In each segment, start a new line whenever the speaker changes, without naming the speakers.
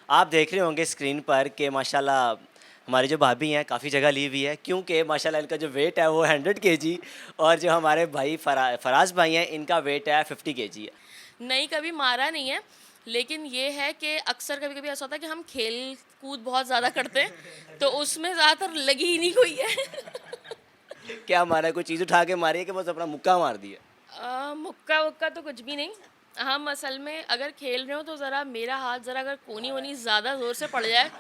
आप देख रहे होंगे स्क्रीन पर कि माशाल्लाह हमारी जो भाभी हैं काफ़ी जगह ली हुई है, क्योंकि माशाल्लाह इनका जो वेट है वो 100 केजी और जो हमारे भाई फराज भाई हैं इनका वेट है 50 केजी है।
नहीं, कभी मारा नहीं है, लेकिन ये है कि अक्सर कभी-कभी ऐसा होता है कि हम खेल-कूद बहुत ज़्यादा करते हैं, तो उसमें ज़्यादातर लगी ही नहीं कोई है।
क्या मारा है, कोई चीज़ उठा के मारी है कि बस अपना मुक्का मार दिया?
मुक्का-वुक्का तो कुछ भी नहीं। हम असल में अगर खेल रहे हो तो ज़रा मेरा हाथ ज़रा अगर कोनी-वोनी ज़्यादा ज़ोर से पड़ जाए,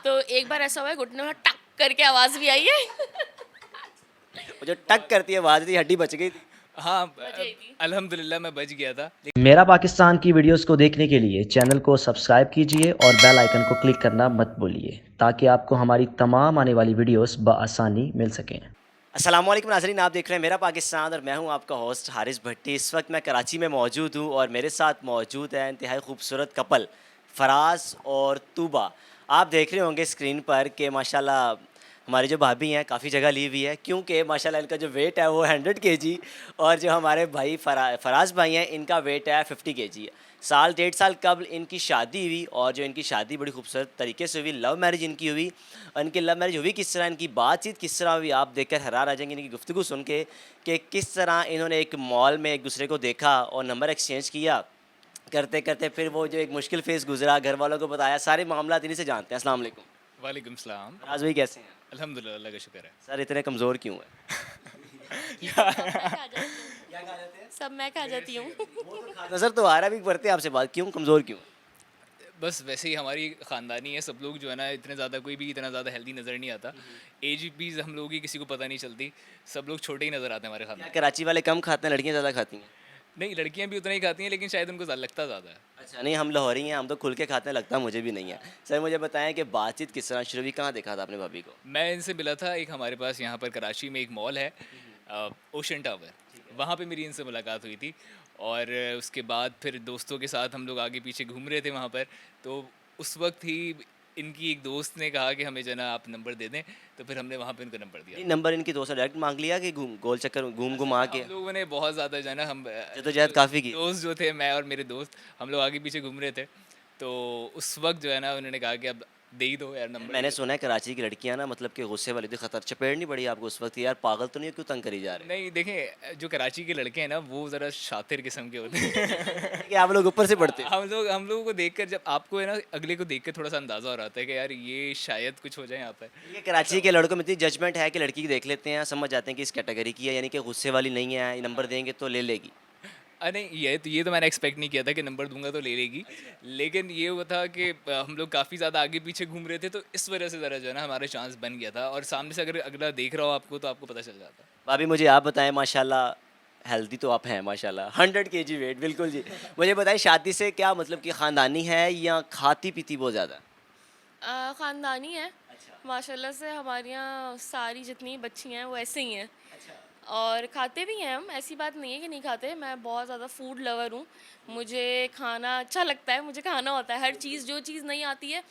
तो एक बार ऐसा हुआ है घुटने में टक करके आवाज़ भी आई है।
वो जो टक करती है आवाज़ थी, हड्डी बच गई थी।
हाँ,
बच गई थी।
अल्हम्दुलिल्लाह मैं बच गया था।
मेरा पाकिस्तान की वीडियोस को देखने के लिए चैनल को सब्सक्राइब कीजिए और बेल आइकन को क्लिक करना मत भूलिए ताकि आपको हमारी तमाम आने वाली वीडियोस बआसानी मिल सकें।
अस्सलामुअलैकुम नाज़रीन, आप देख रहे हैं मेरा पाकिस्तान और मैं हूं आपका होस्ट हारिस भट्टी। इस वक्त मैं कराची में मौजूद हूं और मेरे साथ मौजूद है इंतहाई खूबसूरत कपल फराज और तूबा। आप देख रहे होंगे स्क्रीन पर कि माशाल्लाह हमारी जो भाभी हैं काफ़ी जगह ली हुई है, क्योंकि माशाल्लाह इनका जो वेट है वो 100 केजी और जो हमारे भाई फराज भाई हैं इनका वेट है 50 केजी है। साल 1.5 साल कबल इनकी शादी हुई और जो इनकी शादी बड़ी खूबसूरत तरीके से हुई, लव मैरिज इनकी हुई। और इनकी लव मैरिज हुई किस तरह, इनकी बातचीत किस तरह हुई, आप देखकर हैरान आ जाएंगे इनकी गुफ्तगू सुन के कि किस तरह इन्होंने एक मॉल में एक दूसरे को देखा और नंबर एक्सचेंज किया। करते करते फिर वो जो एक मुश्किल फेस गुजरा, घर वालों को बताया, सारे मामला इन्हीं से जानते हैं। अस्सलाम वालेकुम।
वालेकुम सलाम।
फराज भाई कैसे हैं?
अल्हम्दुलिल्लाह, अल्लाह का शुक्र है।
सर इतने कमज़ोर क्यों हैं?
सब मैं खा जाती हूँ।
नज़र तो आ रहा है, भी करते हैं आपसे बात, क्यों कमज़ोर क्यों?
बस वैसे ही हमारी ख़ानदानी है, सब लोग जो है ना इतने ज़्यादा कोई भी इतना ज़्यादा हेल्दी नज़र नहीं आता। एज भी हम लोगों की किसी को पता नहीं चलती, सब लोग छोटे ही नज़र आते हैं हमारे
क्या
ख़ानदान।
कराची वाले कम खाते हैं, लड़कियाँ ज़्यादा खाती हैं?
नहीं, लड़कियां भी उतना ही खाती हैं लेकिन शायद उनको लगता ज़्यादा है।
अच्छा, नहीं हम लाहौरी हैं, हम तो खुल के खाते हैं, लगता मुझे भी नहीं है। सर मुझे बताएं कि बातचीत किस तरह शुरू हुई, कहाँ देखा था आपने भाभी को?
मैं इनसे मिला था, एक हमारे पास यहाँ पर कराची में एक मॉल है, ओशन टावर, वहाँ पे मेरी इनसे मुलाकात हुई थी। और उसके बाद फिर दोस्तों के साथ हम लोग आगे पीछे घूम रहे थे वहाँ पर, तो उस वक्त ही इनकी एक दोस्त ने कहा कि हमें जो है ना आप नंबर दे दें, तो फिर हमने वहाँ पे इनका नंबर दिया।
नहीं, नंबर इनकी दोस्त ने डायरेक्ट मांग लिया कि गोल चक्कर घूम घुमा के?
हम लोगों ने बहुत ज़्यादा जो है ना हम
जद्दोजहद काफ़ी की।
दोस्त जो थे, मैं और मेरे दोस्त, हम लोग आगे पीछे घूम रहे थे, तो उस वक्त जो है ना उन्होंने कहा कि अब दे ही दो यार नंबर।
मैंने सुना है कराची की लड़कियां ना मतलब कि गुस्से वाली थी, खतर चपेट नहीं पड़ी आपको उस वक्त कि यार पागल तो नहीं हो, क्यों तंग करी जा रहे
नहीं देखें, जो कराची के लड़के हैं ना वो ज़रा शातिर किस्म के होते हैं।
हैं कि आप लोग ऊपर से पढ़ते हो?
हम लोगों को देखकर, जब आपको है ना अगले को देखकर थोड़ा सा अंदाज़ा हो रहा है कि यार ये शायद कुछ हो जाए यहाँ पर।
ये कराची के लड़कों में इतनी जजमेंट है कि लड़की की देख लेते हैं, समझ जाते हैं कि इस कैटेगरी की है, यानी कि गुस्से वाली नहीं है, नंबर देंगे तो ले लेगी।
अरे ये तो मैंने एक्सपेक्ट नहीं किया था कि नंबर दूंगा तो ले लेगी, लेकिन ये हुआ था कि हम लोग काफ़ी ज़्यादा आगे पीछे घूम रहे थे, तो इस वजह से ज़रा जो है ना हमारा चांस बन गया था, और सामने से अगर अगला देख रहा हो आपको तो आपको पता चल जाता।
भाभी मुझे आप बताएं, माशाल्लाह हेल्दी तो आप हैं माशाल्लाह, 100 केजी वेट, बिल्कुल जी। मुझे बताएं शादी से क्या मतलब कि ख़ानदानी है या खाती पीती बहुत ज़्यादा?
ख़ानदानी है। माशाल्लाह से हमारे यहाँ सारी जितनी बच्चियाँ हैं वो ऐसे ही हैं, और खाते भी हैं हम, ऐसी बात नहीं है कि नहीं खाते। मैं बहुत ज़्यादा फूड लवर हूँ, मुझे खाना अच्छा लगता है, मुझे खाना होता है हर चीज़, जो चीज़ नहीं आती है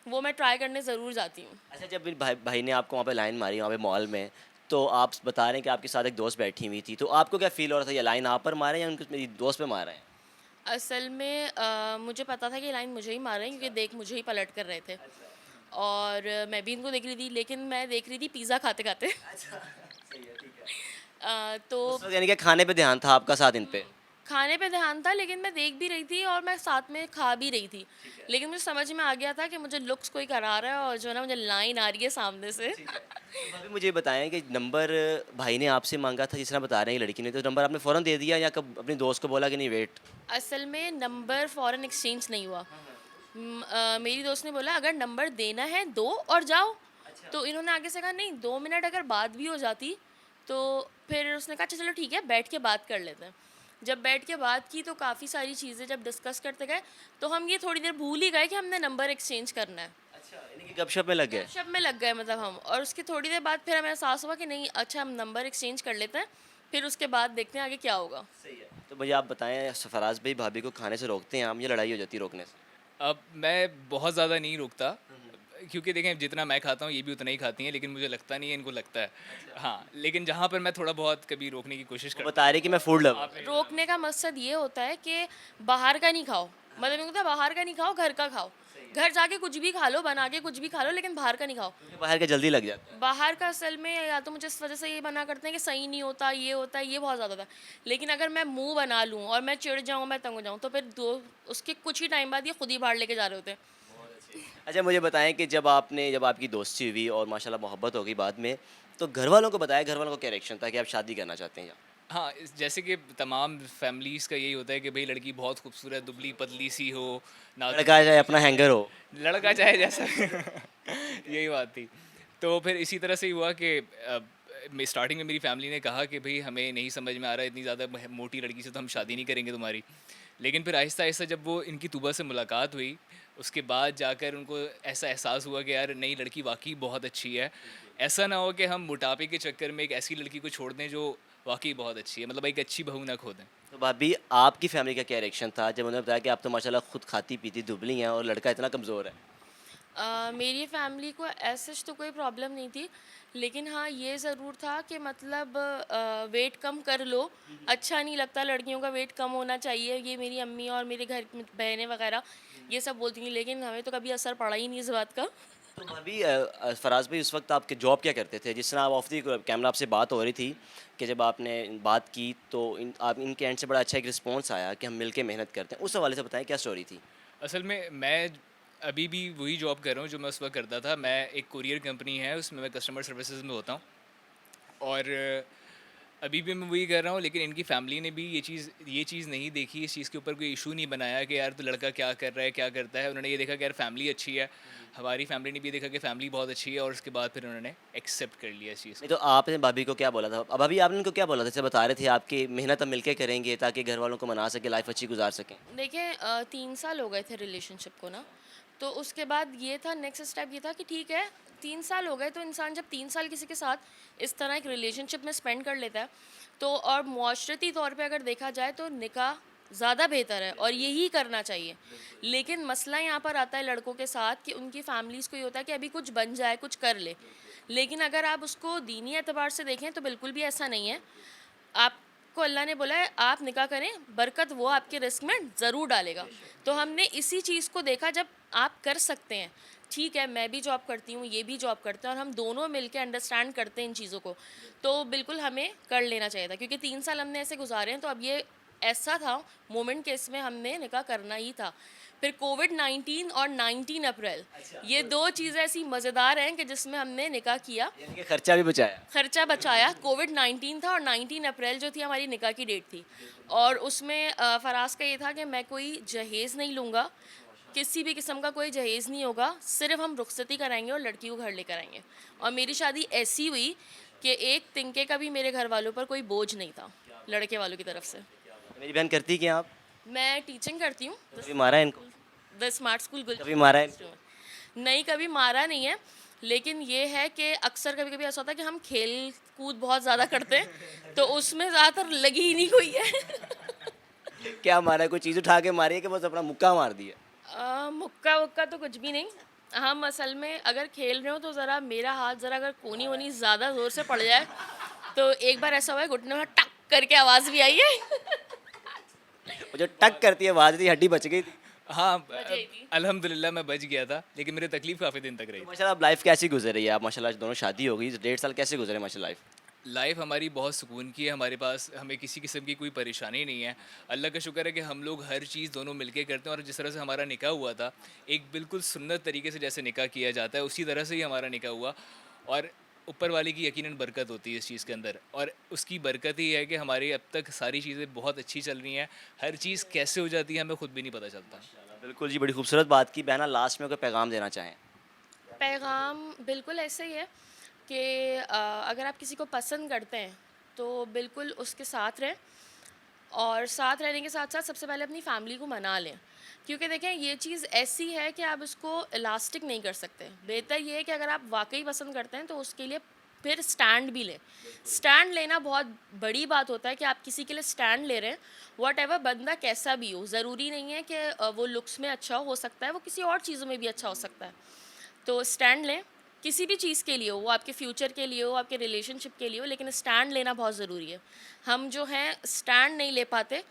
वो मैं ट्राई करने ज़रूर जाती हूँ।
अच्छा, जब फिर भाई भाई ने आपको वहाँ पे लाइन मारी वहाँ पे मॉल में, तो आप बता रहे हैं कि आपके साथ एक दोस्त बैठी हुई थी, तो आपको क्या फ़ील हो रहा था, ये लाइन आप पर मारे या उनको मेरी दोस्त पे मारा है?
असल में मुझे पता था कि ये लाइन मुझे ही मार रहे हैं, क्योंकि देख मुझे ही पलट कर रहे थे, और मैं भी इनको देख रही थी, लेकिन मैं देख रही थी पिज़्ज़ा खाते खाते। तो
उस वक़्त यानी कि खाने पे ध्यान था आपका साथ इन पे?
खाने पे ध्यान था, लेकिन मैं देख भी रही थी और मैं साथ में खा भी रही थी, लेकिन मुझे समझ में आ गया था कि मुझे लुक्स कोई करा रहा है और जो है ना मुझे लाइन आ रही है सामने से।
तो भाभी मुझे बताएँ कि नंबर भाई ने आपसे माँगा था, जिस तरह बता रहे हैं लड़की ने, तो नंबर आपने फ़ौरन दे दिया या कब अपनी दोस्त को बोला कि नहीं वेट?
असल में नंबर फ़ौरन एक्सचेंज नहीं हुआ। मेरी दोस्त ने बोला अगर नंबर देना है दो और जाओ, तो इन्होंने आगे से कहा नहीं, 2 मिनट अगर बात भी हो जाती तो फिर उसने कहा अच्छा चलो ठीक है, बैठ के बात कर लेते हैं। जब बैठ के बात की तो काफ़ी सारी चीज़ें जब डिस्कस करते गए, तो हम ये थोड़ी देर भूल ही गए कि हमने नंबर एक्सचेंज करना है।
अच्छा, यानी कि गपशप में लग गए।
शब में लग गए मतलब हम, और उसकी थोड़ी देर बाद फिर हमें एहसास हुआ कि नहीं अच्छा हम नंबर एक्सचेंज कर लेते हैं, फिर उसके बाद देखते हैं आगे क्या होगा।
सही है। तो मुझे आप बताएँ, फराज भाई भाभी को खाने से रोकते हैं आप या लड़ाई हो जाती है रोकने से?
अब मैं बहुत ज़्यादा नहीं रोकता, क्योंकि देखें जितना मैं खाता हूँ ये भी उतना ही खाती हैं, लेकिन मुझे लगता नहीं है इनको लगता है। हाँ, लेकिन जहाँ पर मैं थोड़ा बहुत कभी रोकने की कोशिश
वो
करता
बता रहे कि मैं फूड लवर हूँ।
रोकने का मकसद ये होता है कि बाहर का नहीं खाओ, मतलब इनको तो बाहर का नहीं खाओ, घर का खाओ। घर जाके कुछ भी खा लो, बना के कुछ भी खा लो, लेकिन बाहर का नहीं खाओ।
क्योंकि बाहर का जल्दी लग जाता है।
बाहर का असल में या तो मुझे इस वजह से ये मना करते हैं कि सही नहीं होता, ये बहुत ज़्यादा होता है। लेकिन अगर मैं मुंह बना लूँ और मैं चिढ़ जाऊँ, मैं तंग हो जाऊँ, तो फिर उसके कुछ ही टाइम बाद ये खुद ही बाहर लेके जा रहे होते हैं।
अच्छा मुझे बताएं कि जब आपकी दोस्ती हुई और माशाल्लाह मोहब्बत हो गई बाद में, तो घर वालों को बताया, घर वालों का क्या रिएक्शन था कि आप शादी करना चाहते हैं?
हाँ, जैसे कि तमाम फैमिलीज़ का यही होता है कि भाई लड़की बहुत खूबसूरत दुबली पतली सी हो, नाजुक
लड़का चाहे अपना हैंगर हो।
लड़का चाहे जैसा यही बात थी। तो फिर इसी तरह से ही हुआ कि स्टार्टिंग में मेरी फैमिली ने कहा कि भाई हमें नहीं समझ में आ रहा है, इतनी ज़्यादा मोटी लड़की से तो हम शादी नहीं करेंगे तुम्हारी। लेकिन फिर आहिस्ता आहिस्ता जब वो इनकी तूबा से मुलाकात हुई, उसके बाद जाकर उनको ऐसा एहसास हुआ कि यार नई लड़की वाकई बहुत अच्छी है। ऐसा ना हो कि हम मोटापे के चक्कर में एक ऐसी लड़की को छोड़ दें जो वाकई बहुत अच्छी है, मतलब एक अच्छी बहू ना खो दें।
तो भाभी आपकी फैमिली का क्या रिएक्शन था जब उन्होंने बताया कि आप तो माशाल्लाह खुद खाती पीती दुबली हैं और लड़का इतना कमज़ोर है?
मेरी फैमिली को ऐसे तो कोई प्रॉब्लम नहीं थी, लेकिन हाँ ये ज़रूर था कि मतलब वेट कम कर लो, अच्छा नहीं लगता, लड़कियों का वेट कम होना चाहिए। ये मेरी अम्मी और मेरे घर में बहनें वगैरह ये सब बोलती थी, लेकिन हमें तो कभी असर पड़ा ही नहीं इस बात का।
तो भाभी फराज भाई उस वक्त आपके जॉब क्या करते थे? जिस तरह आप ऑफ द कैमरा आपसे बात हो रही थी कि जब आपने बात की तो आप इनके एंड से बड़ा अच्छा एक रिस्पॉन्स आया कि हम मिलके मेहनत करते हैं। उस हवाले से बताएं क्या स्टोरी थी?
असल में मैं अभी भी वही जॉब कर रहा हूँ जो मैं उस वक्त करता था। मैं एक कुरियर कंपनी है, उसमें मैं कस्टमर सर्विसेज में होता हूँ और अभी भी मैं वही कर रहा हूँ। लेकिन इनकी फैमिली ने भी ये चीज़ नहीं देखी, इस चीज़ के ऊपर कोई इशू नहीं बनाया कि यार तो लड़का क्या कर रहा है, क्या करता है। उन्होंने ये देखा कि यार फैमिली अच्छी है, हमारी फैमिली ने भी देखा कि फैमिली बहुत अच्छी है, और उसके बाद फिर उन्होंने एक्सेप्ट कर लिया इस चीज़
नहीं
को।
तो आपने भाभी को क्या बोला था? अब भाभी आपने उनको क्या बोला था? जैसे बता रहे थे आपकी मेहनत हम मिलके करेंगे ताकि घर वालों को मना सके, लाइफ अच्छी गुजार सकें।
देखिए 3 साल हो गए थे रिलेशनशिप को ना, तो उसके बाद ये था, नेक्स्ट स्टेप ये था कि ठीक है 3 साल हो गए, तो इंसान जब 3 साल किसी के साथ इस तरह एक रिलेशनशिप में स्पेंड कर लेता है, तो और मुआशरती तौर पे अगर देखा जाए तो निकाह ज़्यादा बेहतर है और यही करना चाहिए। लेकिन मसला यहाँ पर आता है लड़कों के साथ कि उनकी फैमिलीज़ को ये होता है कि अभी कुछ बन जाए, कुछ कर ले। लेकिन अगर आप उसको दीनी एतबार से देखें तो बिल्कुल भी ऐसा नहीं है। आपको अल्लाह ने बोला है आप निकाह करें, बरकत वो आपके रिस्क में ज़रूर डालेगा। तो हमने इसी चीज़ को देखा, जब आप कर सकते हैं, ठीक है मैं भी जॉब करती हूँ, ये भी जॉब करते हैं और हम दोनों मिलके अंडरस्टैंड करते हैं इन चीज़ों को, तो बिल्कुल हमें कर लेना चाहिए था। क्योंकि 3 साल हमने ऐसे गुजारे हैं, तो अब ये ऐसा था मोमेंट कि इसमें हमने निकाह करना ही था। फिर कोविड-19 और 19 अप्रैल, ये 2 चीज़ें ऐसी मज़ेदार हैं कि जिसमें हमने निकाह किया,
यानी कि खर्चा भी बचाया।
खर्चा बचाया। कोविड-19 था और 19 अप्रैल जो थी हमारी निकाह की डेट थी, और उसमें फराज का ये था कि मैं कोई जहेज़ नहीं लूँगा, किसी भी किस्म का कोई जहेज़ नहीं होगा, सिर्फ हम रुखसती कराएंगे और लड़की को घर लेकर आएंगे। और मेरी शादी ऐसी हुई कि एक तिनके का भी मेरे घर वालों पर कोई बोझ नहीं था लड़के वालों की तरफ से।
मेरी बहन करती क्या आप?
मैं टीचिंग करती हूँ
कभी मारा है इनको?
द स्मार्ट स्कूल
कभी मारा है इनको?
नहीं, कभी मारा नहीं है, लेकिन ये है कि अक्सर कभी कभी ऐसा होता है कि हम खेल कूद बहुत ज़्यादा करते हैं, तो उसमें ज़्यादातर लगी ही नहीं कोई है।
क्या मारा है? कोई चीज़ उठा के मारी है कि बस अपना मुक्का मार दिया?
मुक्का वुक्का तो कुछ भी नहीं। हम असल में अगर खेल रहे हो तो ज़रा मेरा हाथ ज़रा अगर कोनी वोनी ज़्यादा ज़ोर से पड़ जाए, तो एक बार ऐसा हुआ है घुटने में टक करके आवाज़ भी आई है।
वो जो टक करती है आवाज़ थी, हड्डी बच गई थी।
हाँ,
बच गई थी।
अल्हम्दुलिल्लाह मैं बच गया था, लेकिन मेरी तकलीफ़ काफ़ी दिन तक रही।
माशाल्लाह अब लाइफ कैसी गुजर रही है? आप माशाल्लाह दोनों शादी हो गई, 1.5 साल कैसे गुजरे माशाल्लाह लाइफ?
लाइफ हमारी बहुत सुकून की है, हमारे पास हमें किसी किस्म की कोई परेशानी नहीं है। अल्लाह का शुक्र है कि हम लोग हर चीज़ दोनों मिलके करते हैं, और जिस तरह से हमारा निकाह हुआ था, एक बिल्कुल सुन्नत तरीके से जैसे निकाह किया जाता है उसी तरह से ही हमारा निकाह हुआ। और ऊपर वाले की यकीनन बरकत होती है इस चीज़ के अंदर, और उसकी बरकत ही है कि हमारी अब तक सारी चीज़ें बहुत अच्छी चल रही हैं। हर चीज़ कैसे हो जाती है हमें खुद भी नहीं पता चलता।
बिल्कुल जी, बड़ी खूबसूरत बात की। बहना लास्ट में कोई पैगाम देना चाहें?
पैगाम बिल्कुल ऐसे ही है कि अगर आप किसी को पसंद करते हैं तो बिल्कुल उसके साथ रहें, और साथ रहने के साथ साथ सबसे पहले अपनी फैमिली को मना लें। क्योंकि देखें ये चीज़ ऐसी है कि आप इसको इलास्टिक नहीं कर सकते। बेहतर ये है कि अगर आप वाकई पसंद करते हैं तो उसके लिए फिर स्टैंड भी लें। स्टैंड लेना बहुत बड़ी बात होता है कि आप किसी के लिए स्टैंड ले रहे हैं, वॉट एवर बंदा कैसा भी हो। ज़रूरी नहीं है कि वो लुक्स में अच्छा हो सकता है वो किसी और चीज़ों में भी अच्छा हो सकता है। तो स्टैंड लें किसी भी चीज़ के लिए हो, वो आपके फ्यूचर के लिए हो, आपके रिलेशनशिप के लिए हो, लेकिन स्टैंड लेना बहुत ज़रूरी है। हम जो हैं स्टैंड नहीं ले पाते,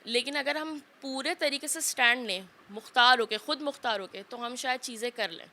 लेकिन अगर हम पूरे तरीके से स्टैंड लें, मुख्तार होके, ख़ुद मुख्तार होके, तो हम शायद चीज़ें कर लें।